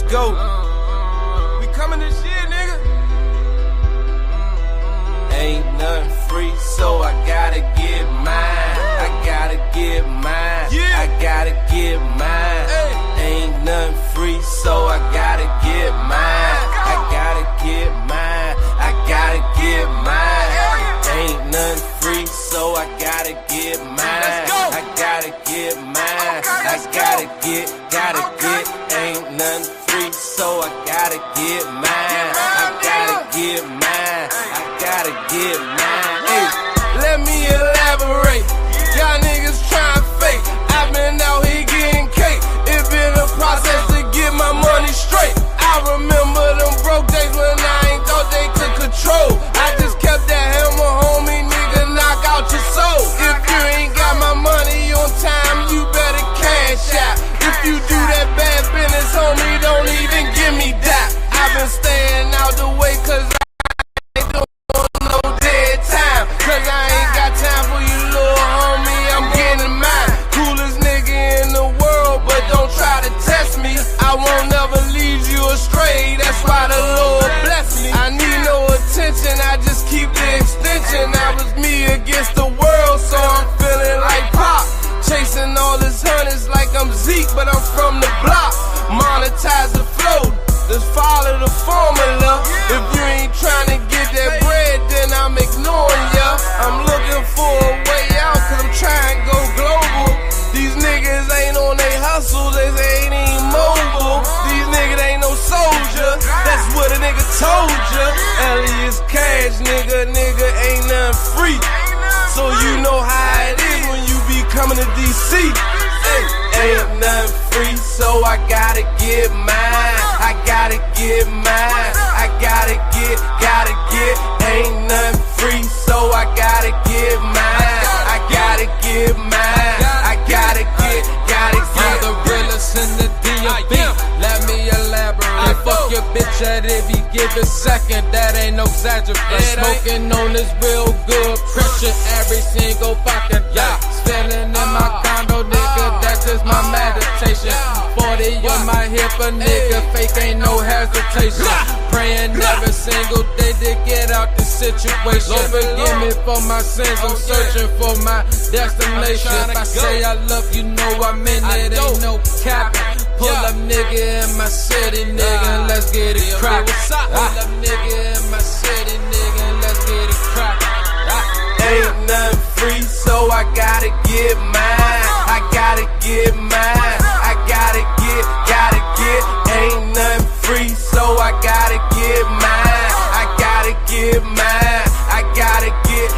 go. We coming this year, nigga. Ain't nothing free, so I gotta get mine. I gotta get mine. I gotta get mine. Ain't nothing free, so I gotta get mine. I gotta get mine. I gotta get mine. Ain't nothing free, so I gotta get mine. I gotta get mine. I gotta get. Ain't nothing free, so I gotta get mine. I gotta get mine. I gotta get mine. Hey, let me elaborate. Y'all niggas trying fake. I've been out here getting cake. It been a process to get my money straight. I remember them broke days when I ain't thought they could control. I just kept that hammer, homie, nigga, knock out your soul. If you ain't got my money on time, you better cash out. If you do that bad business, homie, don't even give me that. I've been staying out the way cause I ain't doing no dead time. Cause I ain't got time for you, little homie, I'm getting mine. Coolest nigga in the world, but don't try to test me. I won't never lead you astray, that's why the Lord bless me. I need no attention, I just keep the extension. I was me against the world, so I'm feeling like Pop. Chasing all this hundreds like I'm Zeke, but I'm from the block. Monetize the flow, just follow the formula. If you ain't trying to get that bread, then I'm ignoring ya. I'm looking for a way out, cause I'm trying to go global. These niggas ain't on they hustle, they ain't even mobile. These niggas ain't no soldier, that's what a nigga told ya. Elias Cash, nigga ain't nothing free. So you know how it is when you be coming to DC. Ain't nothing free, so I gotta get mine. I gotta get mine. I gotta get. Ain't nothing free, so I gotta get mine. I gotta get mine. I gotta get. I'm the realest in the D.O.B. Let me elaborate. Fuck your bitch at if you give a second, that ain't no exaggeration. Smoking on this real good pressure every single fucking day. Standing in my condo, nigga, that's just my meditation. 40 on my hip, a nigga, fake ain't no hesitation. Praying every single day to get out the situation. Lord forgive me for my sins, I'm searching for my destination. If I say I love you, know I mean it, ain't no capping. Pull up nigga in my city, nigga, let's get it crackin'. Pull up nigga in my city, nigga, let's get it crackin'. Ain't nothing free, so I gotta get mine. I gotta get mine. I gotta get. Ain't nothing free, so I gotta get mine. I gotta get mine. I gotta get.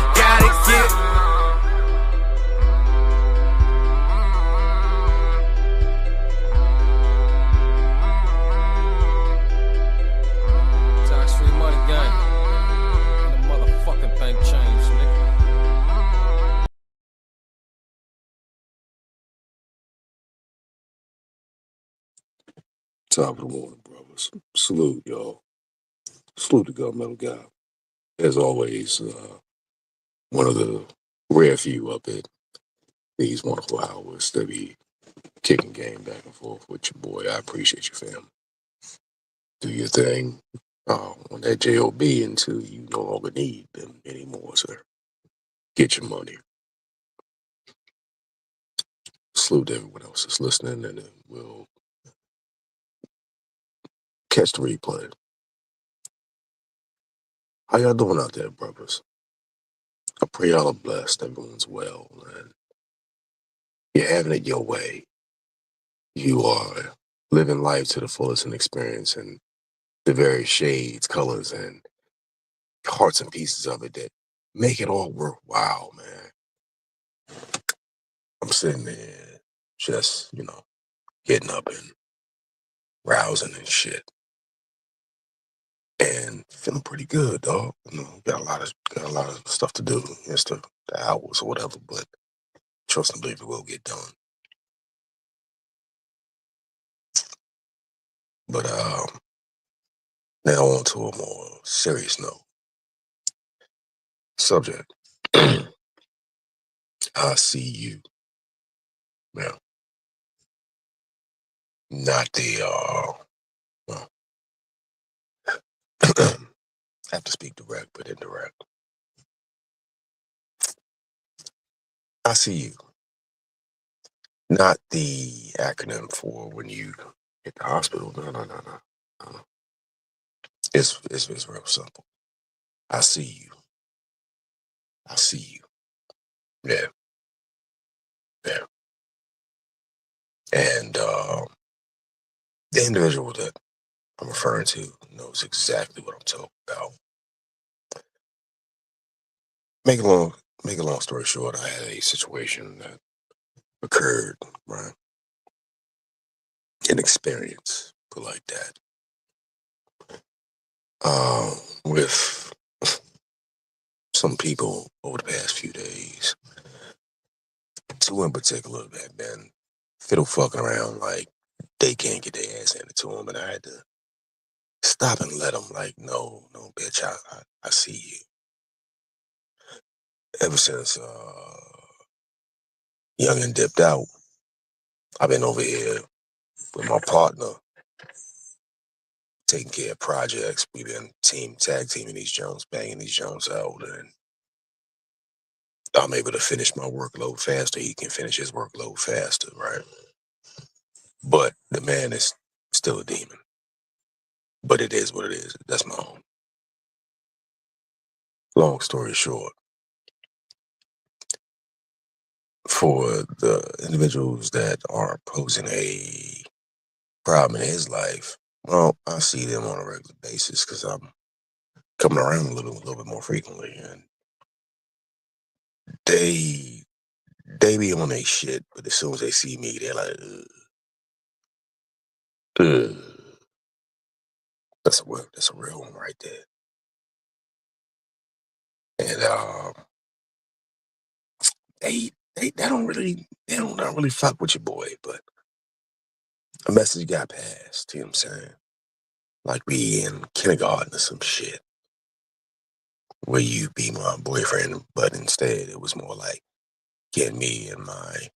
Tax-free money gang. And the motherfucking thing changed, nigga. Top of the morning, brothers. Salute, y'all. Salute to Governmental Guy. As always, one of the rare few up at these wonderful hours that be kicking game back and forth with your boy. I appreciate you, fam. Do your thing on that JOB until you no longer need them anymore, sir. Get your money. Salute to everyone else that's listening, and then we'll catch the replay. How y'all doing out there, brothers? I pray y'all are blessed. Everyone's well, and you're having it your way. You are living life to the fullest and experiencing the various shades, colors, and parts and pieces of it that make it all worthwhile, man. I'm sitting there just, getting up and rousing and shit. And feeling pretty good, dog. Got a lot of stuff to do. It's the hours or whatever, but trust and believe it will get done. But now on to a more serious note. Subject. I see you. Now, not the Well, I have to speak direct, but indirect. I see you. Not the acronym for when you hit the hospital. No, no, no, no. No. It's real simple. I see you. I see you. Yeah, yeah. And the individual that I'm referring to knows exactly what I'm talking about. Make a long make a long story short, I had a situation that occurred, right? An experience, put like that. With some people over the past few days. Two in particular that have been fiddle fucking around like they can't get their ass handed to them, and I had to stop and let them like, no, no, bitch, I see you. Ever since Young and dipped out, I've been over here with my partner, taking care of projects. We've been tag teaming these Jones, banging these Jones out, and I'm able to finish my workload faster. He can finish his workload faster, right? But the man is still a demon. But it is what it is. That's my own. Long story short, for the individuals that are posing a problem in his life, well, I see them on a regular basis because I'm coming around a little bit more frequently, and they they be on their shit, but as soon as they see me, they're like, ugh, ugh. That's a real one right there. And they don't really not really fuck with your boy, but a message got passed. You know what I'm saying? Like we in kindergarten or some shit, where you be my boyfriend, but instead it was more like getting me and my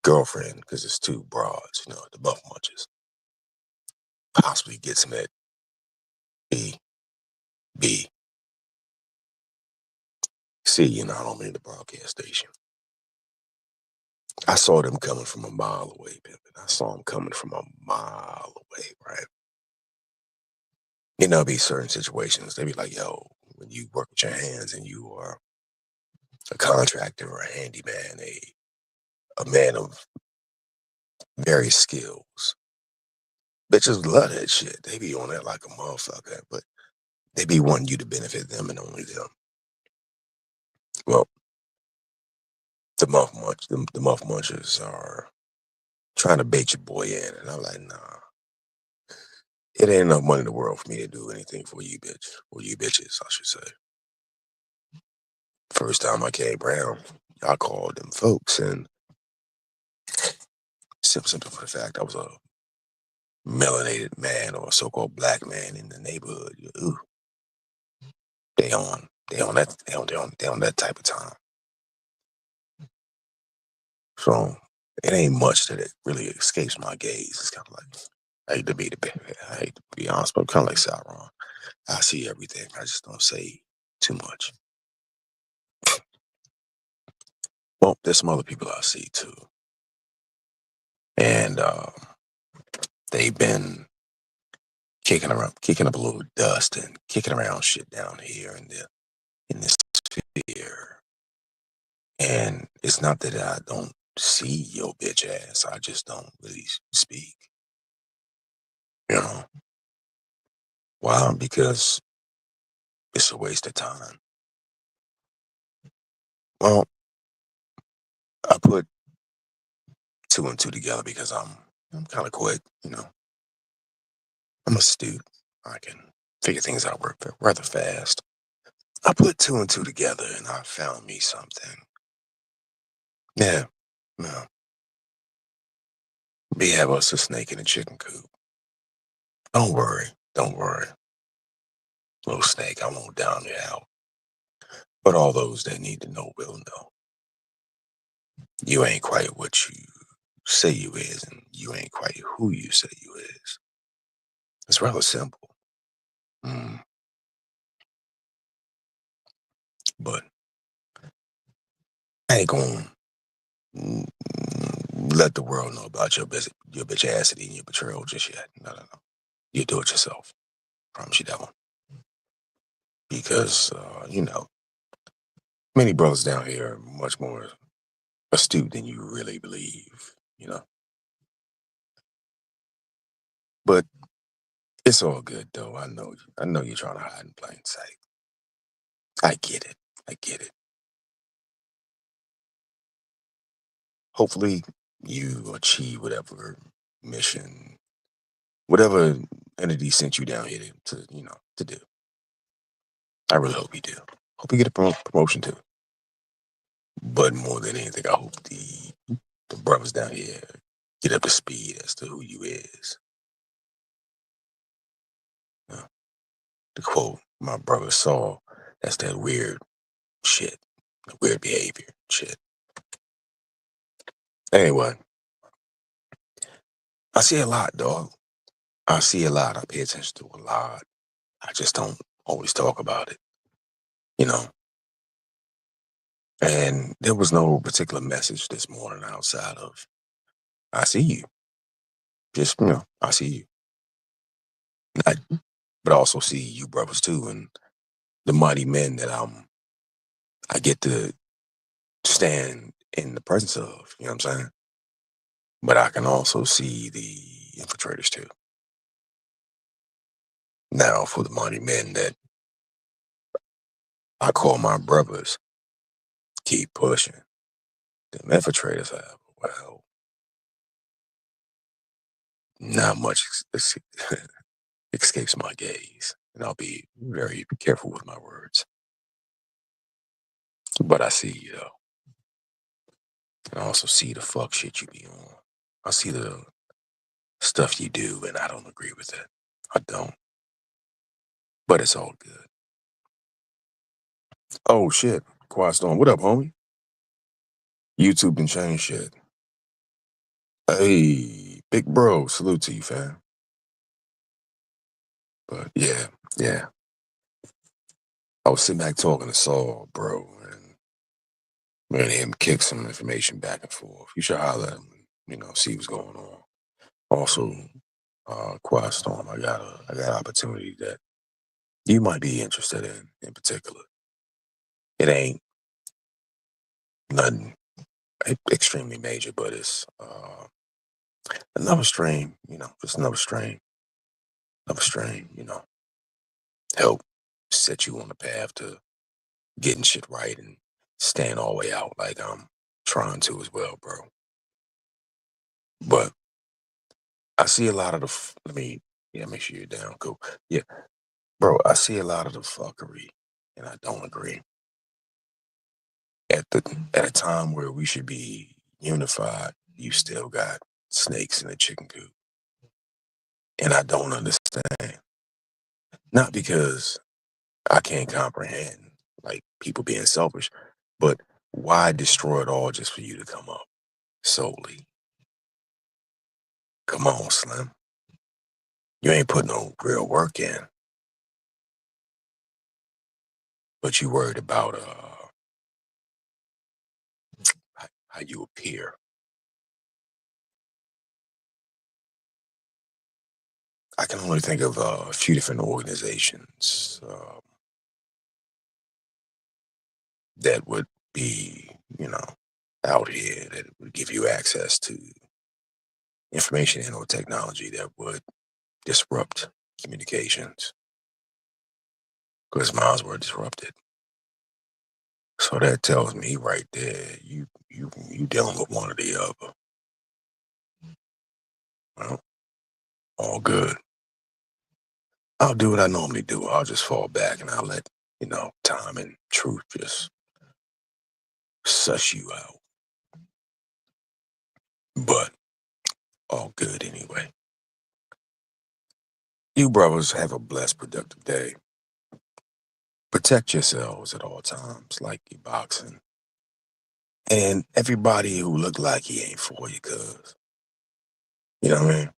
girlfriend, because it's two broads, the buff munches, possibly get some at B, B, C, I don't mean the broadcast station. I saw them coming from a mile away, pimpin'. I saw them coming from a mile away, right? Be certain situations, they be like, yo, when you work with your hands and you are a contractor or a handyman, a man of various skills, bitches love that shit. They be on that like a motherfucker, but they be wanting you to benefit them and only them. Well, the muff munchers are trying to bait your boy in, and I'm like, nah, it ain't enough money in the world for me to do anything for you, bitch, or you bitches, I should say. First time I came around, I called them folks, and simply for the fact I was a melanated man or a so-called black man in the neighborhood. Ooh, they on that type of time. So it ain't much that it really escapes my gaze. It's kind of like I hate to be honest, but I'm kind of like Sauron. I see everything. I just don't say too much. Well, there's some other people I see too, and they've been kicking up a little dust and kicking around shit down here in this sphere. And it's not that I don't see your bitch ass. I just don't really speak. You know why? Because it's a waste of time. Well, I put two and two together because I'm kind of quick. I'm astute. I can figure things out rather fast. I put two and two together and I found me something. Yeah, no. We have us a snake in a chicken coop. Don't worry. Don't worry. Little snake, I won't down you out. But all those that need to know will know. You ain't quite what you say you is, and you ain't quite who you say you is. It's rather simple. Mm. But I ain't gonna let the world know about your bitchacity and your betrayal just yet. No. You do it yourself. Promise you that one. Because, many brothers down here are much more astute than you really believe. But it's all good though. I know you're trying to hide in plain sight. I get it. I get it. Hopefully you achieve whatever mission, whatever entity sent you down here to do. I really hope you do. Hope you get a promotion too. But more than anything, I hope the brothers down here get up to speed as to who you is. Uh, to quote my brother Saul, that's that weird shit, weird behavior shit. Anyway, I see a lot, dog. I see a lot. I pay attention to a lot. I just don't always talk about it, you know. And there was no particular message this morning outside of I see you. Just I see you. I, but I also see you brothers too, and the mighty men that I get to stand in the presence of. You know what I'm saying? But I can also see the infiltrators too. Now, for the mighty men that I call my brothers, keep pushing. The infiltrators have, well, not much escapes my gaze, and I'll be very careful with my words. But I see you though, and I also see the fuck shit you be on. I see the stuff you do, and I don't agree with it. I don't. But it's all good. Oh shit, Quiet Storm, what up, homie? YouTube done changed shit. Hey, big bro, salute to you, fam. But yeah. I was sitting back talking to Saul, bro, and me and him kicked some information back and forth. You should holler at him, see what's going on. Also, Quiet Storm, I got an opportunity that you might be interested in particular. It ain't nothing extremely major, but it's another strain, just another strain, help set you on the path to getting shit right and staying all the way out like I'm trying to as well, bro. But I see a lot of make sure you're down, cool. Yeah, bro, I see a lot of the fuckery, and I don't agree. At a time where we should be unified, you still got snakes in a chicken coop, and I don't understand. Not because I can't comprehend like people being selfish, but why destroy it all just for you to come up solely? Come on, Slim. You ain't put no real work in, but you worried about how you appear. I can only think of a few different organizations that would be, out here that would give you access to information and or technology that would disrupt communications because mine were disrupted. So that tells me right there, you dealing with one or the other. Well, all good. I'll do what I normally do. I'll just fall back and I'll let, time and truth just suss you out. But all good anyway. You brothers have a blessed, productive day. Protect yourselves at all times, like you boxing. And everybody who look like he ain't for you, cuz. You know what I mean?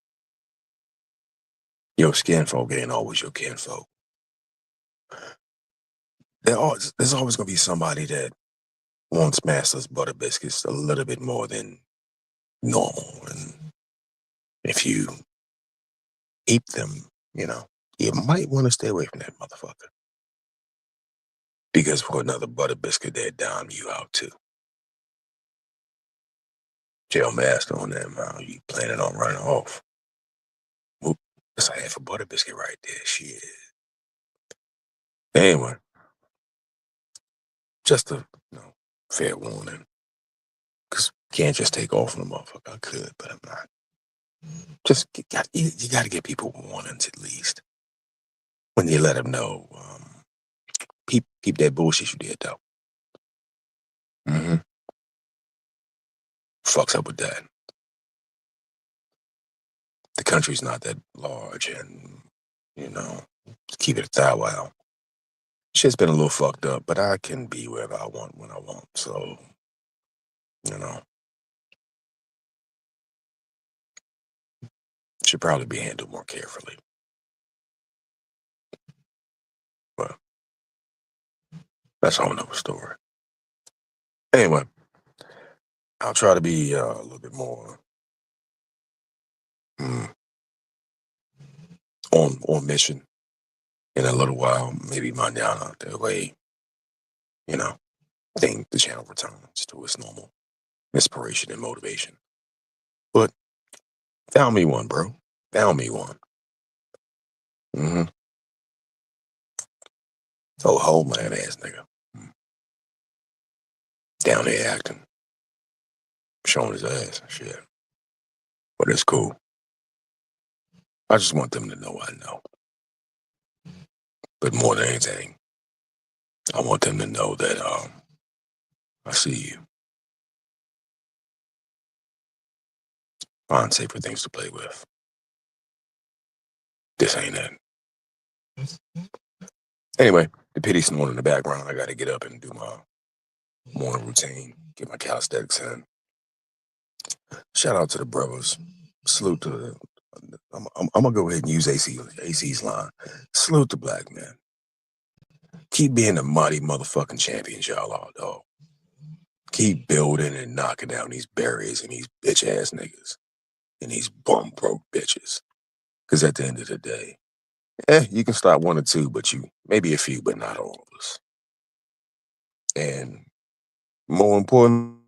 Your skinfolk ain't always your kinfolk. There's always gonna be somebody that wants Master's butter biscuits a little bit more than normal, and if you eat them, you might want to stay away from that motherfucker. Because for another butter biscuit, they'd dime you out too. Jail Master on that, man. You planning on running off. Whoop, that's a half a butter biscuit right there. Shit. Anyway, just a fair warning. Because can't just take off on the motherfucker. I could, but I'm not. Just, you got to give people warnings at least. When you let them know, keep that bullshit you did, though. Mm-hmm. Fucks up with that. The country's not that large, and, keep it a while. Shit's been a little fucked up, but I can be wherever I want when I want, so, should probably be handled more carefully. But that's a whole nother story. Anyway, I'll try to be a little bit more on mission in a little while, maybe mañana. That way, I think the channel returns to its normal inspiration and motivation. But found me one, bro. Found me one. Mm-hmm. Oh, homeland ass nigga. Down there acting. Showing his ass and shit. But it's cool. I just want them to know I know. But more than anything, I want them to know that I see you. Find safer things to play with. This ain't it. Anyway, the pity snoring in the background. I gotta get up and do my morning routine. Get my calisthenics in. Shout out to the brothers. Salute to I'm gonna go ahead and use AC's line. Salute the black man. Keep being the mighty motherfucking champions y'all are, dog. Keep building and knocking down these barriers and these bitch ass niggas and these bum broke bitches. Cause at the end of the day, you can stop one or two, but maybe a few, but not all of us. And more important